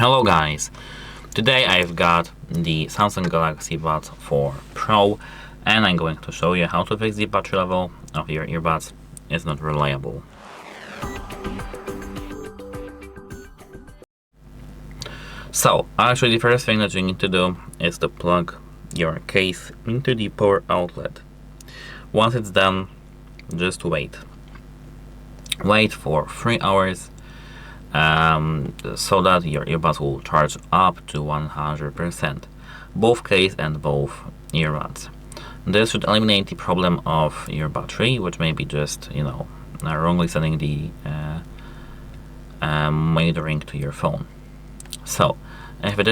Hello guys, today I've got the Samsung Galaxy Buds 4 Pro and I'm going to show you how to fix the battery level of your earbuds. It's not reliable. So actually the first thing that you need to do is to plug your case into the power outlet. Once it's done, just wait. Wait for 3 hours so that your earbuds will charge up to 100%, both case and both earbuds. This should eliminate the problem of your battery, which may be just, wrongly setting the monitoring to your phone. So, if it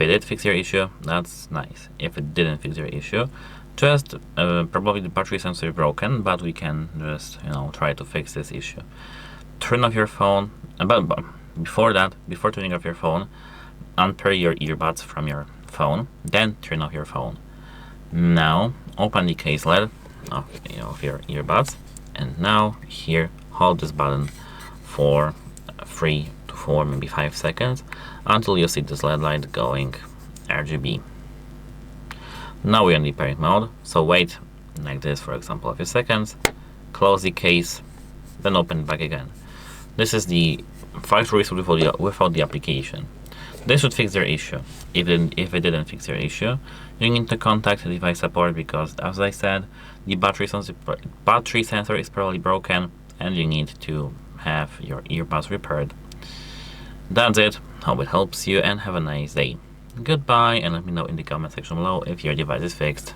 did fix your issue, that's nice. If it didn't fix your issue, just probably the battery sensor is broken, but we can just try to fix this issue. Turn off your phone. Before turning off your phone, unpair your earbuds from your phone, then turn off your phone. Now open the case lid of your earbuds, and now here hold this button for 3 to 4, maybe 5 seconds until you see this LED light going RGB. Now we're in the pairing mode, so wait like this, for example, a few seconds, close the case, then open it back again. This is the factory reset without the application. This should fix your issue. If it didn't fix your issue, you need to contact device support because, as I said, the battery sensor is probably broken and you need to have your earbuds repaired. That's it. Hope it helps you and have a nice day. Goodbye, and let me know in the comment section below if your device is fixed.